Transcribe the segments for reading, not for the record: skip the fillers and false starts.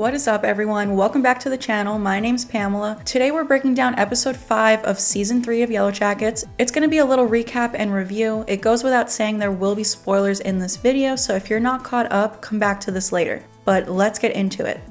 What is up, everyone? Welcome back to the channel. My name's Pamela. Today we're breaking down episode 5 of season 3 of Yellowjackets. It's going to be a little recap and review. It goes without saying there will be spoilers in this video, so if you're not caught up, come back to this later. But let's get into it.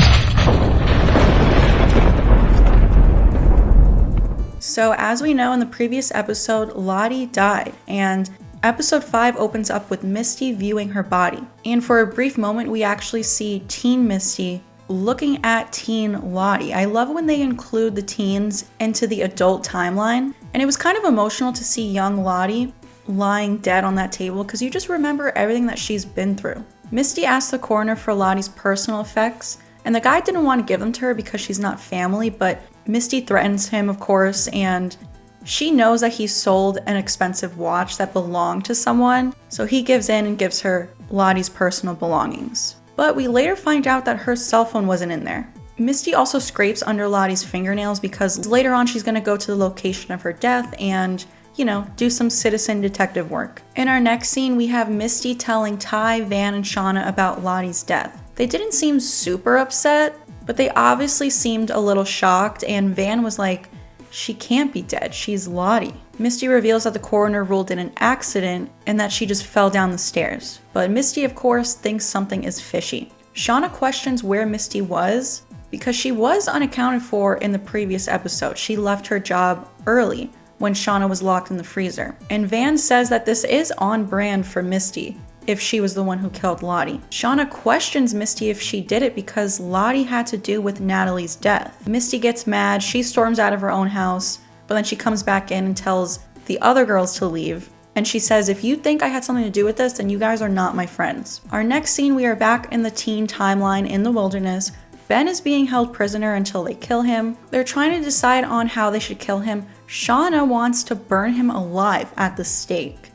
So as we know, in the previous episode, Lottie died, and episode 5 opens up with Misty viewing her body. And for a brief moment, we actually see teen Misty looking at teen Lottie. I love when they include the teens into the adult timeline. And it was kind of emotional to see young Lottie lying dead on that table because you just remember everything that she's been through. Misty asked the coroner for Lottie's personal effects, and the guy didn't want to give them to her because she's not family, but Misty threatens him, of course, and she knows that he sold an expensive watch that belonged to someone, so he gives in and gives her Lottie's personal belongings. But we later find out that her cell phone wasn't in there. Misty also scrapes under Lottie's fingernails because later on she's going to go to the location of her death and, you know, do some citizen detective work. In our next scene, we have Misty telling Ty, Van, and Shauna about Lottie's death. They didn't seem super upset, but they obviously seemed a little shocked, and Van was like, "She can't be dead, she's Lottie." Misty reveals that the coroner ruled it an accident and that she just fell down the stairs. But Misty, of course, thinks something is fishy. Shauna questions where Misty was because she was unaccounted for in the previous episode. She left her job early when Shauna was locked in the freezer. And Van says that this is on brand for Misty if she was the one who killed Lottie. Shauna questions Misty if she did it because Lottie had to do with Natalie's death. Misty gets mad, she storms out of her own house, but then she comes back in and tells the other girls to leave. And she says, "If you think I had something to do with this, then you guys are not my friends." Our next scene, we are back in the teen timeline in the wilderness. Ben is being held prisoner until they kill him. They're trying to decide on how they should kill him. Shauna wants to burn him alive at the stake.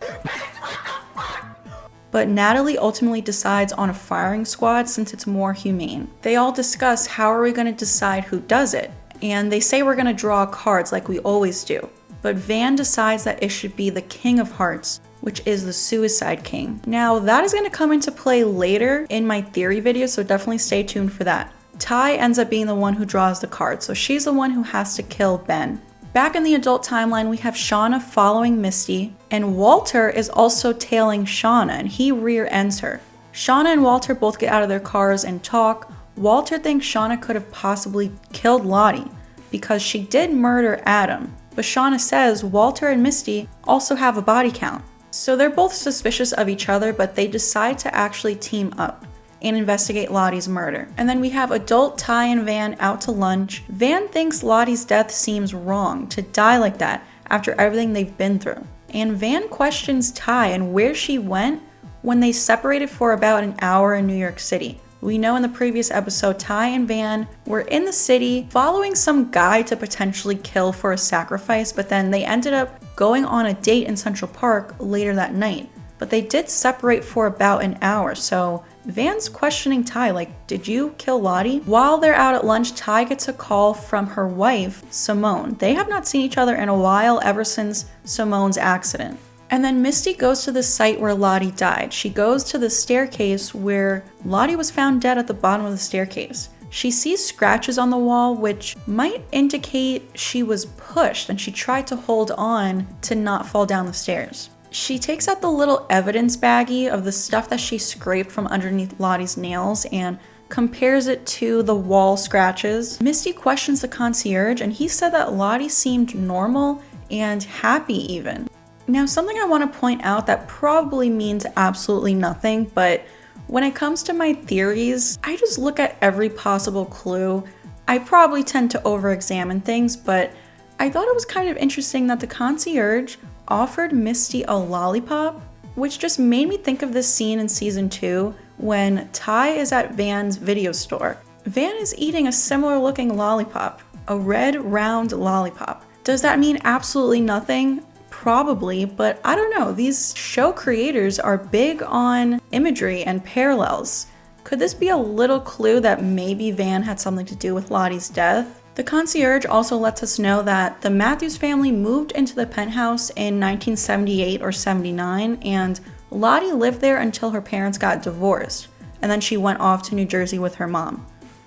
But Natalie ultimately decides on a firing squad since it's more humane. They all discuss how are we going to decide who does it, and they say we're going to draw cards like we always do. But Van decides that it should be the King of Hearts, which is the Suicide King. Now that is going to come into play later in my theory video, so definitely stay tuned for that. Ty ends up being the one who draws the card, so she's the one who has to kill Ben. Back in the adult timeline, we have Shauna following Misty, and Walter is also tailing Shauna, and he rear-ends her. Shauna and Walter both get out of their cars and talk. Walter thinks Shauna could have possibly killed Lottie because she did murder Adam, but Shauna says Walter and Misty also have a body count. So they're both suspicious of each other, but they decide to actually team up and investigate Lottie's murder. And then we have adult Ty and Van out to lunch. Van thinks Lottie's death seems wrong to die like that after everything they've been through. And Van questions Ty and where she went when they separated for about an hour in New York City. We know in the previous episode, Ty and Van were in the city following some guy to potentially kill for a sacrifice, but then they ended up going on a date in Central Park later that night. But they did separate for about an hour, so Van's questioning Ty, like, did you kill Lottie? While they're out at lunch, Ty gets a call from her wife, Simone. They have not seen each other in a while, ever since Simone's accident. And then Misty goes to the site where Lottie died. She goes to the staircase where Lottie was found dead at the bottom of the staircase. She sees scratches on the wall, which might indicate she was pushed and she tried to hold on to not fall down the stairs. She takes out the little evidence baggie of the stuff that she scraped from underneath Lottie's nails and compares it to the wall scratches. Misty questions the concierge, and he said that Lottie seemed normal and happy even. Now, something I want to point out that probably means absolutely nothing, but when it comes to my theories, I just look at every possible clue. I probably tend to over-examine things, but I thought it was kind of interesting that the concierge offered Misty a lollipop, which just made me think of this scene in season 2 when Ty is at Van's video store. Van is eating a similar looking lollipop, a red round lollipop. Does that mean absolutely nothing? Probably, but I don't know. These show creators are big on imagery and parallels. Could this be a little clue that maybe Van had something to do with Lottie's death? The concierge also lets us know that the Matthews family moved into the penthouse in 1978 or 79, and Lottie lived there until her parents got divorced, and then she went off to New Jersey with her mom.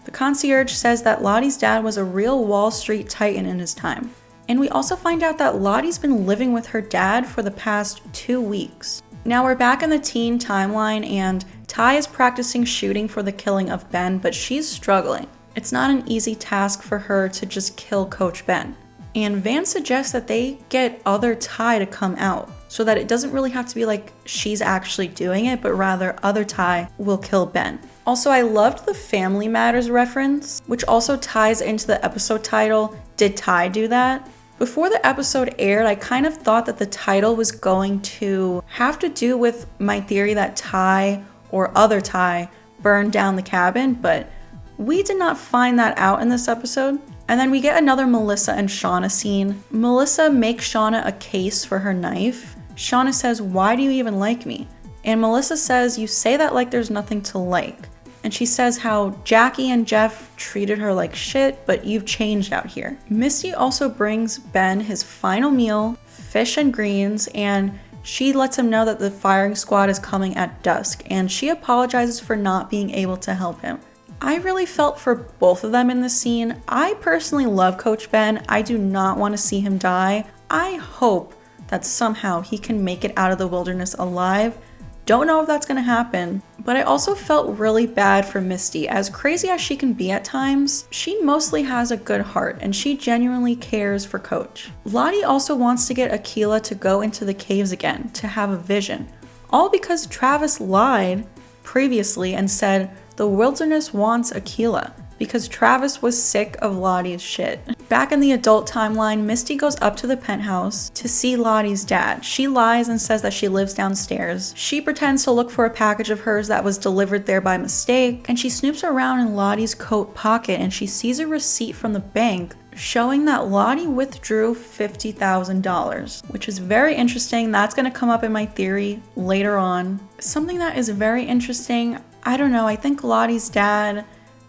The concierge says that Lottie's dad was a real Wall Street titan in his time. And we also find out that Lottie's been living with her dad for the past 2 weeks. Now we're back in the teen timeline and Ty is practicing shooting for the killing of Ben, but she's struggling. It's not an easy task for her to just kill Coach Ben. And Van suggests that they get other Ty to come out so that it doesn't really have to be like she's actually doing it, but rather other Ty will kill Ben. Also, I loved the Family Matters reference, which also ties into the episode title, Did Ty Do That? Before the episode aired, I kind of thought that the title was going to have to do with my theory that Ty or other Ty burned down the cabin, but we did not find that out in this episode. And then we get another Melissa and Shauna scene. Melissa makes Shauna a case for her knife. Shauna says, "Why do you even like me?" And Melissa says, "You say that like there's nothing to like." And she says how Jackie and Jeff treated her like shit, but you've changed out here. Misty also brings Ben his final meal, fish and greens, and she lets him know that the firing squad is coming at dusk, and she apologizes for not being able to help him. I really felt for both of them in this scene. I personally love Coach Ben. I do not want to see him die. I hope that somehow he can make it out of the wilderness alive. Don't know if that's going to happen, but I also felt really bad for Misty. As crazy as she can be at times, she mostly has a good heart and she genuinely cares for Coach. Lottie also wants to get Akilah to go into the caves again to have a vision, all because Travis lied previously and said the wilderness wants Akilah because Travis was sick of Lottie's shit. Back in the adult timeline, Misty goes up to the penthouse to see Lottie's dad. She lies and says that she lives downstairs. She pretends to look for a package of hers that was delivered there by mistake, and she snoops around in Lottie's coat pocket and she sees a receipt from the bank showing that Lottie withdrew $50,000, which is very interesting. That's going to come up in my theory later on. Something that is very interesting, I don't know, I think Lottie's dad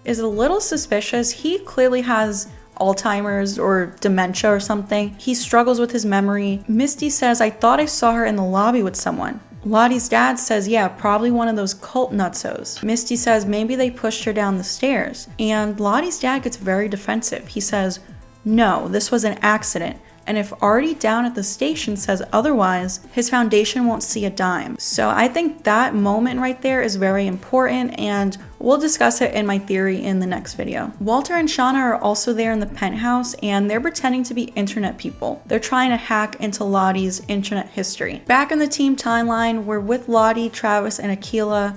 is a little suspicious. He clearly has Alzheimer's or dementia or something. He struggles with his memory. Misty says, "I thought I saw her in the lobby with someone." Lottie's dad says, "Yeah, probably one of those cult nutsos." Misty says, "Maybe they pushed her down the stairs." And Lottie's dad gets very defensive. He says, "No, this was an accident. And if Artie down at the station says otherwise, his foundation won't see a dime." So I think that moment right there is very important, and we'll discuss it in my theory in the next video. Walter and Shauna are also there in the penthouse, and they're pretending to be internet people. They're trying to hack into Lottie's internet history. Back in the team timeline, we're with Lottie, Travis, and Akilah,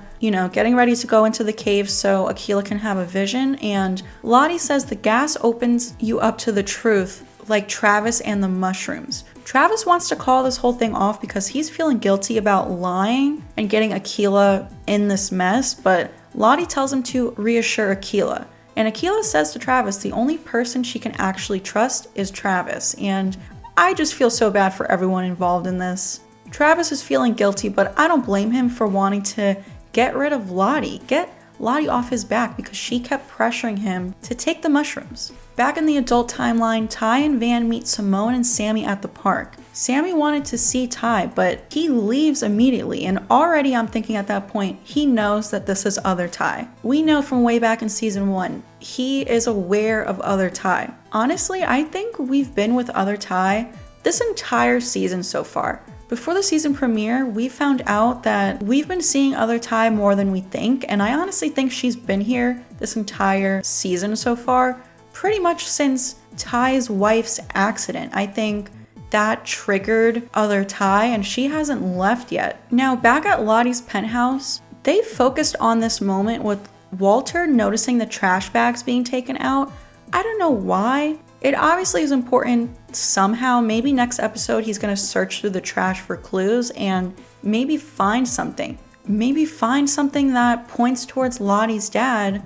getting ready to go into the cave so Akilah can have a vision. And Lottie says the gas opens you up to the truth, like Travis and the mushrooms. Travis wants to call this whole thing off because he's feeling guilty about lying and getting Akilah in this mess, but Lottie tells him to reassure Akilah. And Akilah says to Travis the only person she can actually trust is Travis. And I just feel so bad for everyone involved in this. Travis is feeling guilty, but I don't blame him for wanting to get rid of Lottie. Get Lottie off his back because she kept pressuring him to take the mushrooms. Back in the adult timeline, Ty and Van meet Simone and Sammy at the park. Sammy wanted to see Ty, but he leaves immediately, and already I'm thinking at that point, he knows that this is other Ty. We know from way back in season 1, he is aware of other Ty. Honestly, I think we've been with other Ty this entire season so far. Before the season premiere, we found out that we've been seeing other Ty more than we think, and I honestly think she's been here this entire season so far, pretty much since Ty's wife's accident. I think that triggered other Ty, and she hasn't left yet. Now, back at Lottie's penthouse, they focused on this moment with Walter noticing the trash bags being taken out. I don't know why. It obviously is important somehow. Maybe next episode he's going to search through the trash for clues and maybe find something. Maybe find something that points towards Lottie's dad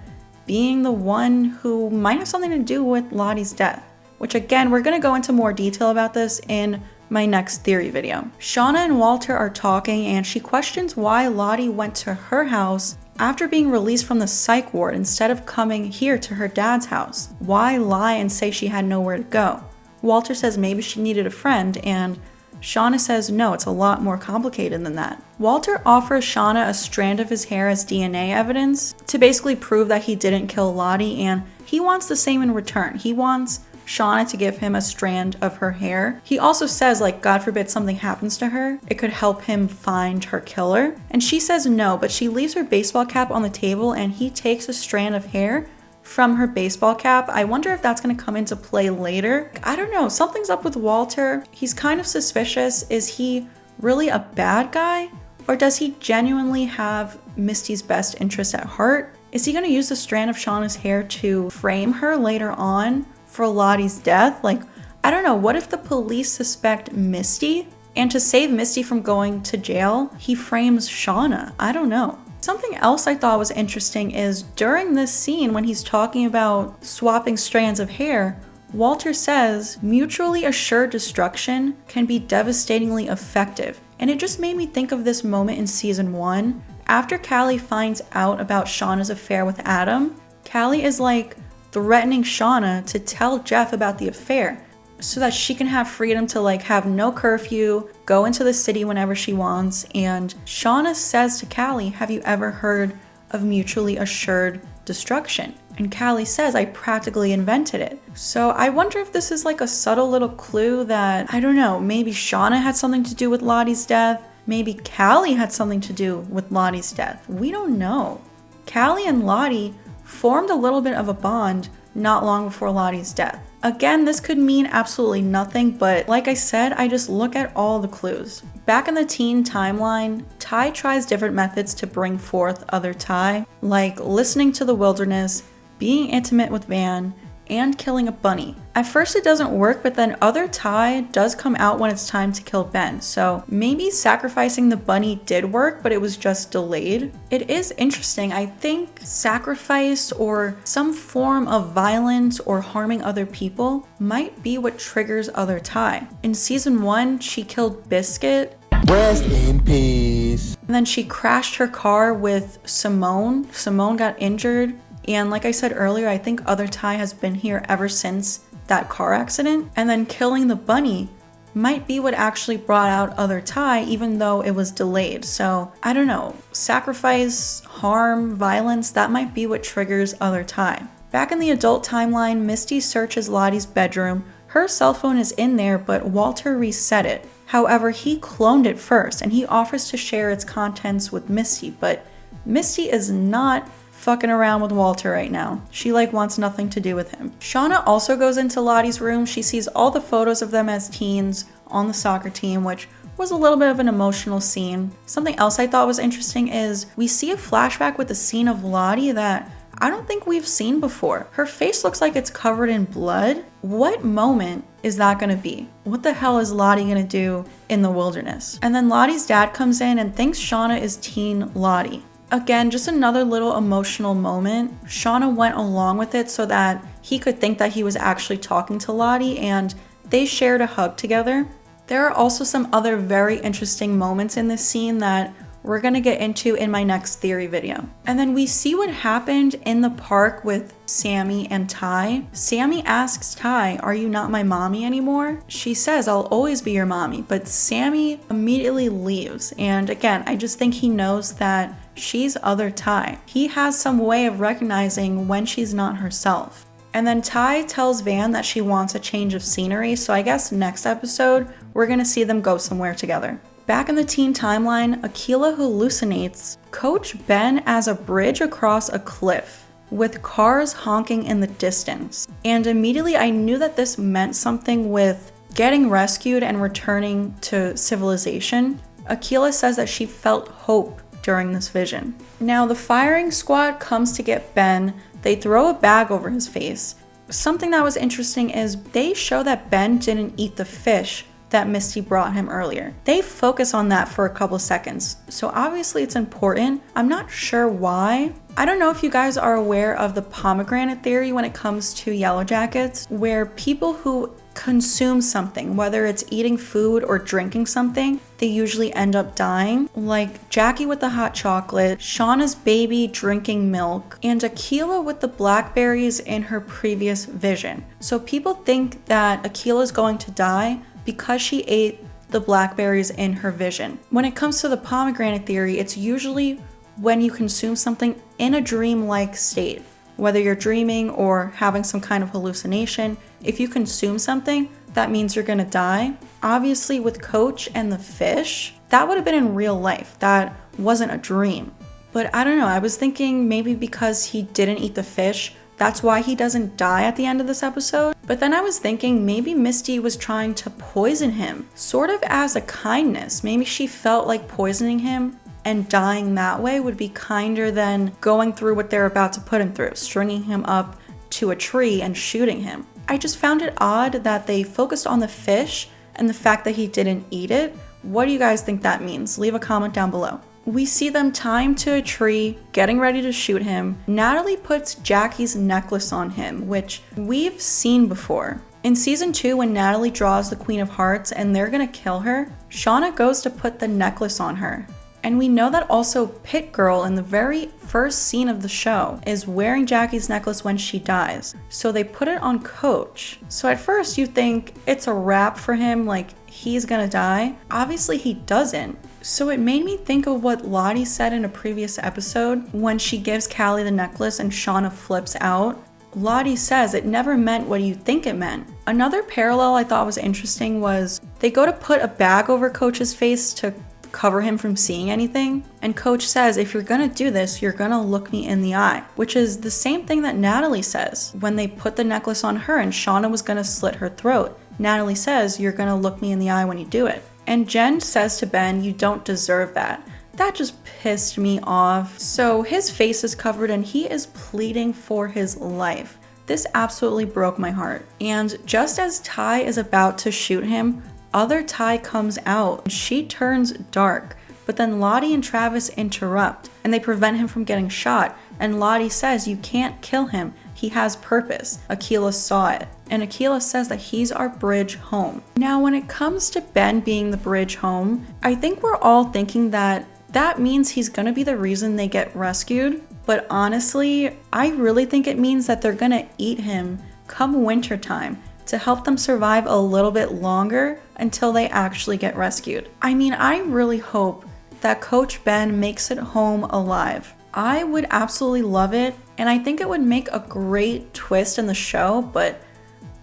being the one who might have something to do with Lottie's death. Which again, we're going to go into more detail about this in my next theory video. Shauna and Walter are talking and she questions why Lottie went to her house after being released from the psych ward instead of coming here to her dad's house. Why lie and say she had nowhere to go? Walter says maybe she needed a friend, and Shauna says no, it's a lot more complicated than that. Walter offers Shauna a strand of his hair as DNA evidence to basically prove that he didn't kill Lottie, and he wants the same in return. He wants Shauna to give him a strand of her hair. He also says, like, God forbid something happens to her, it could help him find her killer. And she says no, but she leaves her baseball cap on the table and he takes a strand of hair from her baseball cap. I wonder if that's going to come into play later. I don't know, something's up with Walter. He's kind of suspicious. Is he really a bad guy? Or does he genuinely have Misty's best interest at heart? Is he going to use the strand of Shauna's hair to frame her later on for Lottie's death? Like, I don't know, what if the police suspect Misty? And to save Misty from going to jail, he frames Shauna. I don't know. Something else I thought was interesting is during this scene when he's talking about swapping strands of hair, Walter says mutually assured destruction can be devastatingly effective. And it just made me think of this moment in season 1. After Callie finds out about Shauna's affair with Adam, Callie is like threatening Shauna to tell Jeff about the affair so that she can have freedom to like have no curfew, go into the city whenever she wants. And Shauna says to Callie, have you ever heard of mutually assured destruction? And Callie says, I practically invented it. So I wonder if this is like a subtle little clue that, I don't know, maybe Shauna had something to do with Lottie's death. Maybe Callie had something to do with Lottie's death. We don't know. Callie and Lottie formed a little bit of a bond not long before Lottie's death. Again, this could mean absolutely nothing, but like I said, I just look at all the clues. Back in the teen timeline, Ty tries different methods to bring forth other Ty, like listening to the wilderness, being intimate with Van, and killing a bunny. At first it doesn't work, but then other Ty does come out when it's time to kill Ben. So maybe sacrificing the bunny did work, but it was just delayed. It is interesting. I think sacrifice or some form of violence or harming other people might be what triggers other Ty. In season 1, she killed Biscuit. Rest in peace. And then she crashed her car with Simone. Simone got injured. And like I said earlier, I think other Ty has been here ever since that car accident. And then killing the bunny might be what actually brought out other Ty, even though it was delayed. So I don't know, sacrifice, harm, violence, that might be what triggers other Ty. Back in the adult timeline, Misty searches Lottie's bedroom. Her cell phone is in there, but Walter reset it. However, he cloned it first and he offers to share its contents with Misty, but Misty is not fucking around with Walter right now. She like wants nothing to do with him. Shauna also goes into Lottie's room. She sees all the photos of them as teens on the soccer team, which was a little bit of an emotional scene. Something else I thought was interesting is we see a flashback with the scene of Lottie that I don't think we've seen before. Her face looks like it's covered in blood. What moment is that gonna be? What the hell is Lottie gonna do in the wilderness? And then Lottie's dad comes in and thinks Shauna is teen Lottie. Again, just another little emotional moment. Shauna went along with it so that he could think that he was actually talking to Lottie, and they shared a hug together. There are also some other very interesting moments in this scene that we're gonna get into in my next theory video. And then we see what happened in the park with Sammy and Ty. Sammy asks Ty, are you not my mommy anymore? She says, I'll always be your mommy, but Sammy immediately leaves. And again, I just think he knows that she's other Ty. He has some way of recognizing when she's not herself. And then Ty tells Van that she wants a change of scenery, so I guess next episode, we're gonna see them go somewhere together. Back in the teen timeline, Akilah hallucinates Coach Ben as a bridge across a cliff with cars honking in the distance. And immediately I knew that this meant something with getting rescued and returning to civilization. Akilah says that she felt hope during this vision. Now the firing squad comes to get Ben. They throw a bag over his face. Something that was interesting is they show that Ben didn't eat the fish that Misty brought him earlier. They focus on that for a couple seconds. So obviously it's important. I'm not sure why. I don't know if you guys are aware of the pomegranate theory when it comes to Yellowjackets, where people who consume something, whether it's eating food or drinking something, they usually end up dying. Like Jackie with the hot chocolate, Shauna's baby drinking milk, and Akilah with the blackberries in her previous vision. So people think that Akilah is going to die because she ate the blackberries in her vision. When it comes to the pomegranate theory, it's usually when you consume something in a dream-like state. Whether you're dreaming or having some kind of hallucination, if you consume something, that means you're gonna die. Obviously with Coach and the fish, that would have been in real life. That wasn't a dream. But I don't know, I was thinking maybe because he didn't eat the fish, that's why he doesn't die at the end of this episode. But then I was thinking maybe Misty was trying to poison him, sort of as a kindness. Maybe she felt like poisoning him and dying that way would be kinder than going through what they're about to put him through, stringing him up to a tree and shooting him. I just found it odd that they focused on the fish and the fact that he didn't eat it. What do you guys think that means? Leave a comment down below. We see them tie him to a tree, getting ready to shoot him. Natalie puts Jackie's necklace on him, which we've seen before. In season 2, when Natalie draws the Queen of Hearts and they're gonna kill her, Shauna goes to put the necklace on her. And we know that also Pit Girl in the very first scene of the show is wearing Jackie's necklace when she dies. So they put it on Coach. So at first you think it's a wrap for him, like he's gonna die. Obviously he doesn't. So it made me think of what Lottie said in a previous episode when she gives Callie the necklace and Shauna flips out. Lottie says it never meant what you think it meant. Another parallel I thought was interesting was they go to put a bag over Coach's face to cover him from seeing anything, and Coach says, if you're gonna do this, you're gonna look me in the eye, which is the same thing that Natalie says when they put the necklace on her and Shauna was gonna slit her throat. Natalie says, you're gonna look me in the eye when you do it. And Jen says to Ben, you don't deserve that. That just pissed me off. So his face is covered and he is pleading for his life. This absolutely broke my heart. And just as Ty is about to shoot him, other Ty comes out. She turns dark, but then Lottie and Travis interrupt and they prevent him from getting shot. And Lottie says, you can't kill him. He has purpose. Akilah saw it. And Akilah says that he's our bridge home. Now, when it comes to Ben being the bridge home, I think we're all thinking that that means he's gonna be the reason they get rescued. But honestly, I really think it means that they're gonna eat him come wintertime to help them survive a little bit longer until they actually get rescued. I mean, I really hope that Coach Ben makes it home alive. I would absolutely love it, and I think it would make a great twist in the show, but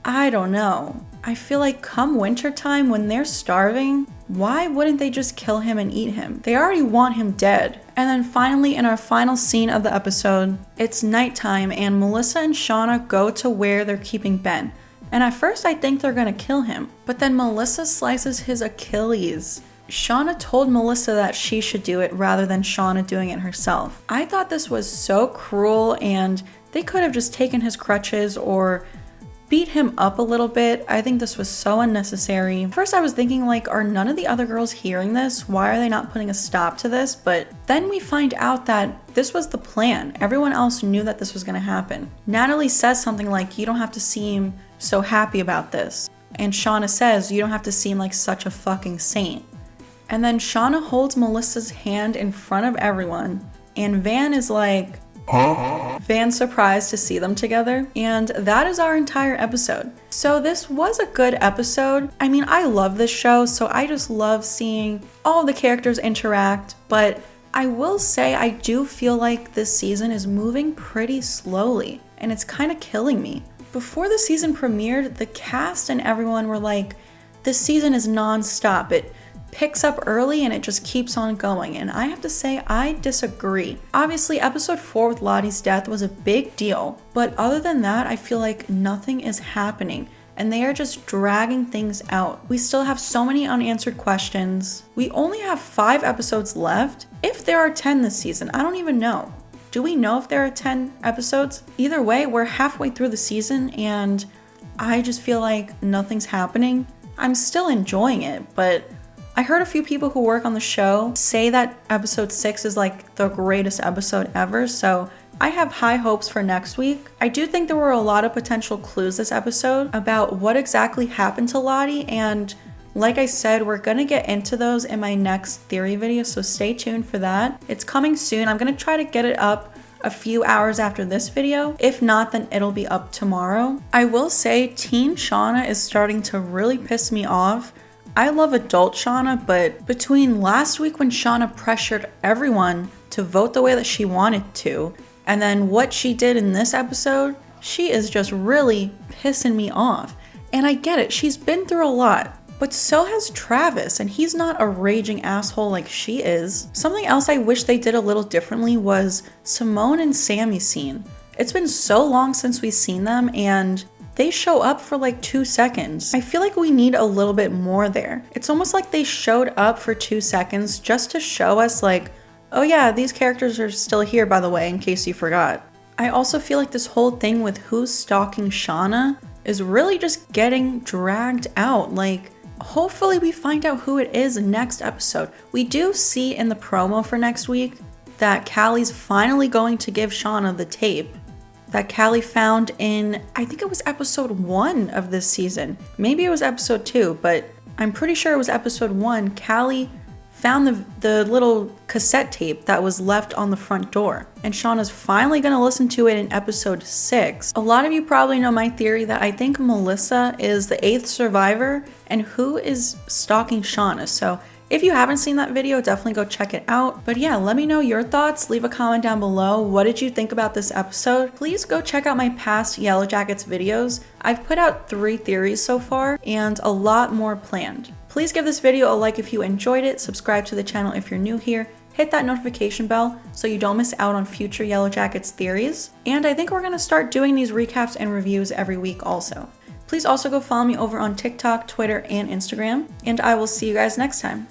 I don't know. I feel like come wintertime when they're starving, why wouldn't they just kill him and eat him? They already want him dead. And then finally, in our final scene of the episode, it's nighttime and Melissa and Shauna go to where they're keeping Ben. And at first I think they're gonna kill him, but then Melissa slices his Achilles. Shauna told Melissa that she should do it rather than Shauna doing it herself. I thought this was so cruel and they could have just taken his crutches or beat him up a little bit. I think this was so unnecessary. First I was thinking like, are none of the other girls hearing this? Why are they not putting a stop to this? But then we find out that this was the plan. Everyone else knew that this was gonna happen. Natalie says something like, you don't have to seem so happy about this. And Shauna says, you don't have to seem like such a fucking saint. And then Shauna holds Melissa's hand in front of everyone. And Van is like, huh? Van's surprised to see them together. And that is our entire episode. So this was a good episode. I mean, I love this show, so I just love seeing all the characters interact. But I will say I do feel like this season is moving pretty slowly. And it's kind of killing me. Before the season premiered, the cast and everyone were like, this season is non-stop. It picks up early and it just keeps on going. And I have to say, I disagree. Obviously, episode 4 with Lottie's death was a big deal. But other than that, I feel like nothing is happening. And they are just dragging things out. We still have so many unanswered questions. We only have 5 episodes left. If there are 10 this season, I don't even know. Do we know if there are 10 episodes? Either way, we're halfway through the season and I just feel like nothing's happening. I'm still enjoying it, but I heard a few people who work on the show say that episode 6 is like the greatest episode ever, so I have high hopes for next week. I do think there were a lot of potential clues this episode about what exactly happened to Lottie, and like I said, we're gonna get into those in my next theory video, so stay tuned for that. It's coming soon. I'm gonna try to get it up a few hours after this video. If not, then it'll be up tomorrow. I will say Teen Shauna is starting to really piss me off. I love adult Shauna, but between last week when Shauna pressured everyone to vote the way that she wanted to, and then what she did in this episode, she is just really pissing me off. And I get it, she's been through a lot. But so has Travis, and he's not a raging asshole like she is. Something else I wish they did a little differently was Simone and Sammy's scene. It's been so long since we've seen them, and they show up for like 2 seconds. I feel like we need a little bit more there. It's almost like they showed up for 2 seconds just to show us like, oh yeah, these characters are still here by the way, in case you forgot. I also feel like this whole thing with who's stalking Shauna is really just getting dragged out. Like, hopefully we find out who it is next episode. We do see in the promo for next week that Callie's finally going to give Shauna the tape that Callie found in, I think it was episode 1 of this season. Maybe it was episode 2, but I'm pretty sure it was episode 1. Callie found the little cassette tape that was left on the front door. And Shauna's finally gonna listen to it in episode 6. A lot of you probably know my theory that I think Melissa is the 8th survivor and who is stalking Shauna. So if you haven't seen that video, definitely go check it out. But yeah, let me know your thoughts. Leave a comment down below. What did you think about this episode? Please go check out my past Yellowjackets videos. I've put out 3 theories so far and a lot more planned. Please give this video a like if you enjoyed it, subscribe to the channel if you're new here, hit that notification bell so you don't miss out on future Yellowjackets theories. And I think we're gonna start doing these recaps and reviews every week also. Please also go follow me over on TikTok, Twitter, and Instagram, and I will see you guys next time.